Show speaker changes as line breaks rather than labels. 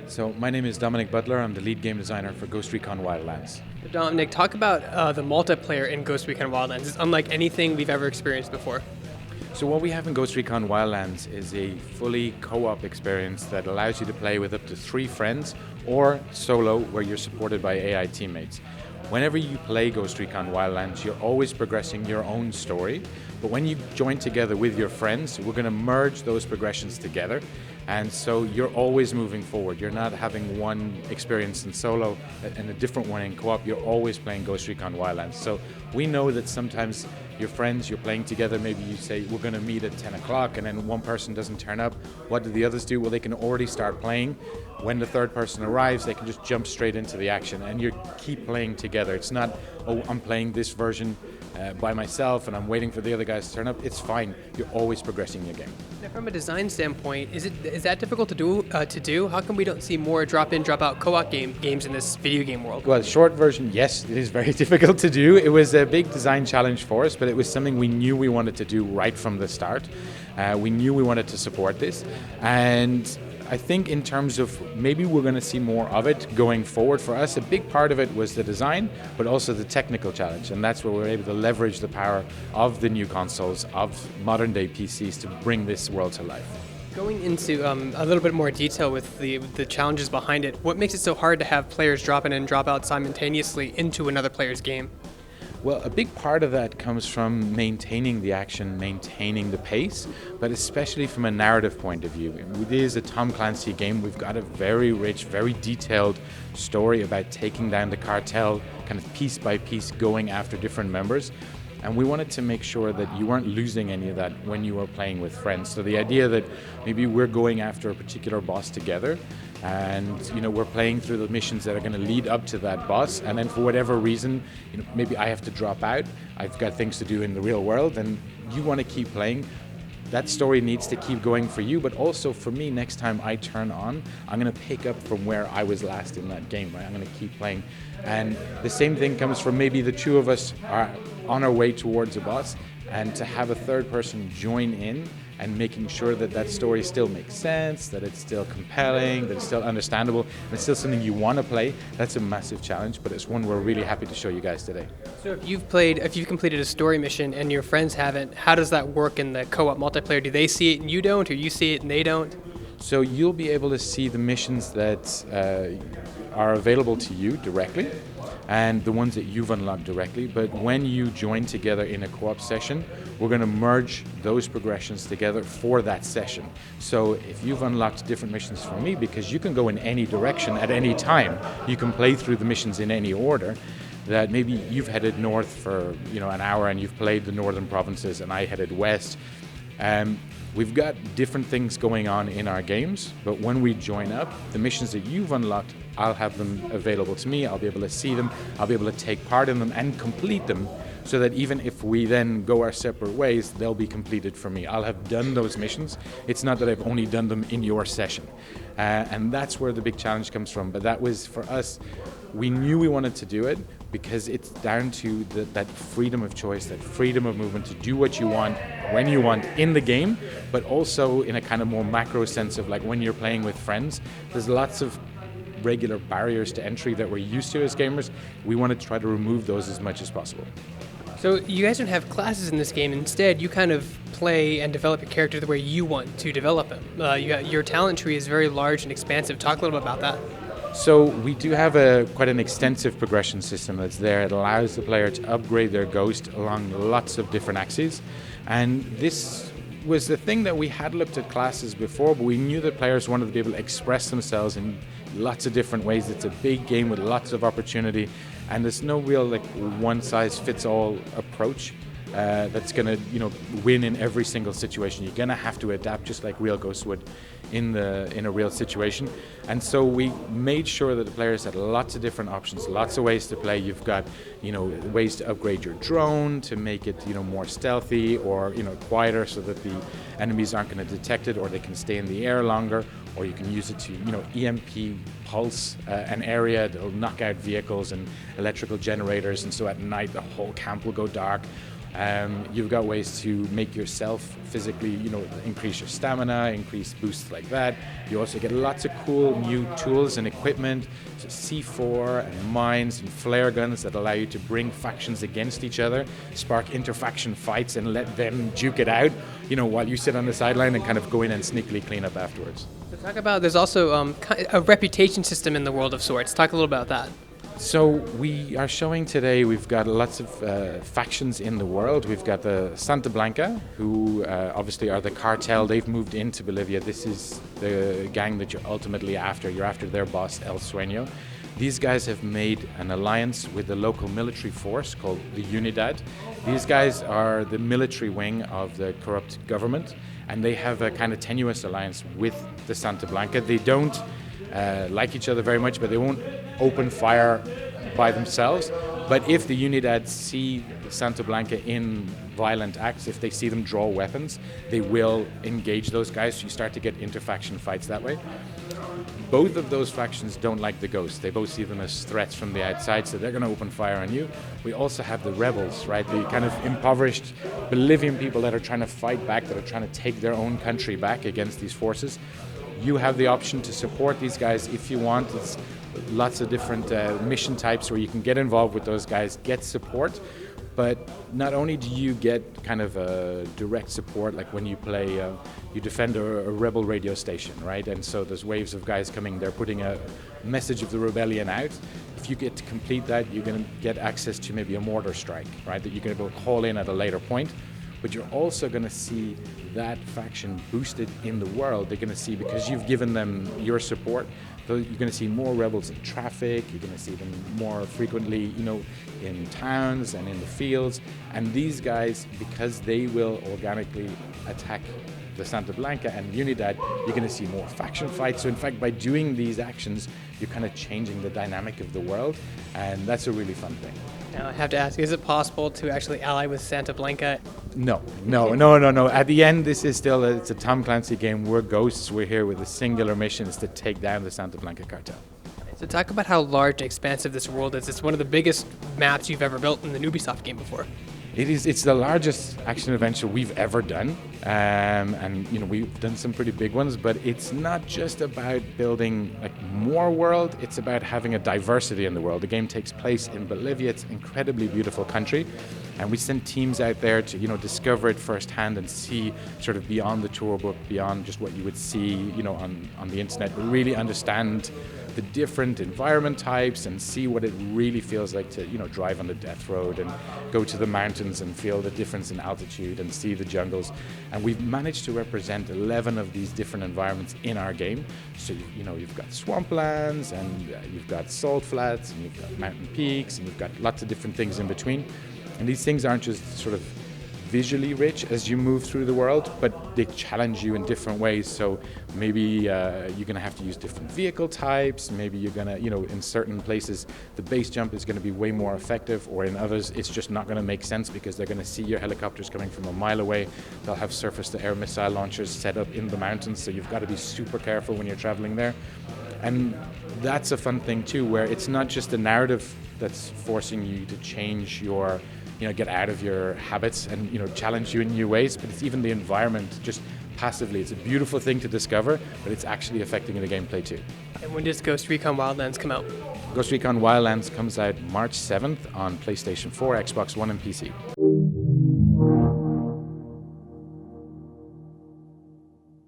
So my name is Dominic Butler. I'm the lead game designer for Ghost Recon Wildlands.
Dominic, talk about the multiplayer in Ghost Recon Wildlands. It's unlike anything we've ever experienced before.
So what we have in Ghost Recon Wildlands is a fully co-op experience that allows you to play with up to 3 friends or solo where you're supported by AI teammates. Whenever you play Ghost Recon Wildlands, you're always progressing your own story. But when you join together with your friends, we're going to merge those progressions together. And so you're always moving forward. You're not having one experience in solo and a different one in co-op. You're always playing Ghost Recon Wildlands. So we know that sometimes your friends, you're playing together, maybe you say, we're going to meet at 10 o'clock, and then one person doesn't turn up. What do the others do? Well, they can already start playing. When the third person arrives, they can just jump straight into the action, and you keep playing together. It's not, oh, I'm playing this version by myself and I'm waiting for the other guys to turn up. It's fine. You're always progressing your game.
Now, from a design standpoint, is that difficult to do? How come we don't see more drop-in, drop-out co-op games in this video game world?
Well, short version, yes, it is very difficult to do. It was a big design challenge for us, but it was something we knew we wanted to do right from the start. We knew we wanted to support this, and I think in terms of maybe we're going to see more of it going forward. For us, a big part of it was the design, but also the technical challenge, and that's where we're able to leverage the power of the new consoles, of modern day PCs to bring this world to life.
Going into a little bit more detail with the challenges behind it, what makes it so hard to have players drop in and drop out simultaneously into another player's game?
Well, a big part of that comes from maintaining the action, maintaining the pace, but especially from a narrative point of view. It is a Tom Clancy game. We've got a very rich, very detailed story about taking down the cartel, kind of piece by piece, going after different members. And we wanted to make sure that you weren't losing any of that when you were playing with friends. So the idea that maybe we're going after a particular boss together, and we're playing through the missions that are going to lead up to that boss, and then for whatever reason, maybe I have to drop out. I've got things to do in the real world, and you want to keep playing. That story needs to keep going for you, but also for me, next time I turn on, I'm going to pick up from where I was last in that game, right? I'm going to keep playing. And the same thing comes from maybe the two of us are on our way towards a boss, and to have a third person join in and making sure that that story still makes sense, that it's still compelling, that it's still understandable, and it's still something you want to play. That's a massive challenge, but it's one we're really happy to show you guys today.
So if you've completed a story mission and your friends haven't, how does that work in the co-op multiplayer? Do they see it and you don't, or you see it and they don't?
So you'll be able to see the missions that are available to you directly, and the ones that you've unlocked directly. But when you join together in a co-op session, we're going to merge those progressions together for that session. So if you've unlocked different missions from me, because you can go in any direction at any time, you can play through the missions in any order, that maybe you've headed north for an hour and you've played the northern provinces and I headed west. We've got different things going on in our games, but when we join up, the missions that you've unlocked, I'll have them available to me. I'll be able to see them. I'll be able to take part in them and complete them, so that even if we then go our separate ways, they'll be completed for me. I'll have done those missions. It's not that I've only done them in your session. And that's where the big challenge comes from. But that was, for us, we knew we wanted to do it because it's down to that freedom of choice, that freedom of movement to do what you want, when you want in the game, but also in a kind of more macro sense of like when you're playing with friends. There's lots of regular barriers to entry that we're used to as gamers. We wanted to try to remove those as much as possible.
So you guys don't have classes in this game. Instead, you kind of play and develop your character the way you want to develop him. Your talent tree is very large and expansive. Talk a little bit about that.
So we do have quite an extensive progression system that's there. It allows the player to upgrade their ghost along lots of different axes. And this was the thing that we had looked at classes before, but we knew that players wanted to be able to express themselves in lots of different ways. It's a big game with lots of opportunity, and there's no real one-size-fits-all approach that's going to win in every single situation. You're going to have to adapt just like real ghosts would in a real situation. And so we made sure that the players had lots of different options, lots of ways to play. You've got ways to upgrade your drone to make it more stealthy or quieter, so that the enemies aren't going to detect it, or they can stay in the air longer, or you can use it to EMP pulse an area that'll knock out vehicles and electrical generators, and so at night the whole camp will go dark. You've got ways to make yourself physically, increase your stamina, increase boosts like that. You also get lots of cool new tools and equipment, so C4 and mines and flare guns that allow you to bring factions against each other, spark inter-faction fights and let them duke it out, while you sit on the sideline and kind of go in and sneakily clean up afterwards.
So talk about, there's also a reputation system in the world of Swords. Talk a little about that.
So we are showing today, we've got lots of factions in the world. We've got the Santa Blanca, who obviously are the cartel. They've moved into Bolivia. This is the gang that you're ultimately after. You're after their boss, El Sueño. These guys have made an alliance with the local military force called the Unidad. These guys are the military wing of the corrupt government, and they have a kind of tenuous alliance with the Santa Blanca. They don't like each other very much, but they won't open fire by themselves. But if the Unidad see Santa Blanca in violent acts, if they see them draw weapons, they will engage those guys. So you start to get inter-faction fights that way. Both of those factions don't like the Ghosts. They both see them as threats from the outside, so they're going to open fire on you. We also have the rebels, right? The kind of impoverished Bolivian people that are trying to fight back, that are trying to take their own country back against these forces. You have the option to support these guys if you want. It's lots of different mission types where you can get involved with those guys, get support. But not only do you get kind of direct support, like when you play, you defend a rebel radio station, right? And so there's waves of guys coming, they're putting a message of the rebellion out. If you get to complete that, you're going to get access to maybe a mortar strike, right? That you're going to be able to call in at a later point. But you're also going to see that faction boosted in the world. They're going to see, because you've given them your support, you're going to see more rebels in traffic. You're going to see them more frequently, in towns and in the fields. And these guys, because they will organically attack the Santa Blanca and Unidad, you're going to see more faction fights. So in fact, by doing these actions, you're kind of changing the dynamic of the world. And that's a really fun thing.
Now I have to ask, is it possible to actually ally with Santa Blanca?
No. At the end, this is still it's a Tom Clancy game. We're ghosts. We're here with a singular mission: is to take down the Santa Blanca cartel.
So talk about how large and expansive this world is. It's one of the biggest maps you've ever built in the Ubisoft game before.
It is. It's the largest action adventure we've ever done, and we've done some pretty big ones. But it's not just about building more world. It's about having a diversity in the world. The game takes place in Bolivia. It's an incredibly beautiful country, and we send teams out there to discover it firsthand and see sort of beyond the tour book, beyond just what you would see on the internet. But really understand the different environment types and see what it really feels like to drive on the death road and go to the mountains and feel the difference in altitude and see the jungles. And we've managed to represent 11 of these different environments in our game. So you've got swamplands, and you've got salt flats, and you've got mountain peaks, and you've got lots of different things in between. And these things aren't just sort of visually rich as you move through the world, but they challenge you in different ways. So maybe you're going to have to use different vehicle types. Maybe you're going to, in certain places, the base jump is going to be way more effective, or in others, it's just not going to make sense because they're going to see your helicopters coming from a mile away. They'll have surface-to-air missile launchers set up in the mountains, so you've got to be super careful when you're traveling there. And that's a fun thing too, where it's not just the narrative that's forcing you to change your get out of your habits and challenge you in new ways, but it's even the environment just passively. It's a beautiful thing to discover, but it's actually affecting the gameplay too.
And when does Ghost Recon Wildlands come out?
Ghost Recon Wildlands comes out March 7th on PlayStation 4, Xbox One, and PC.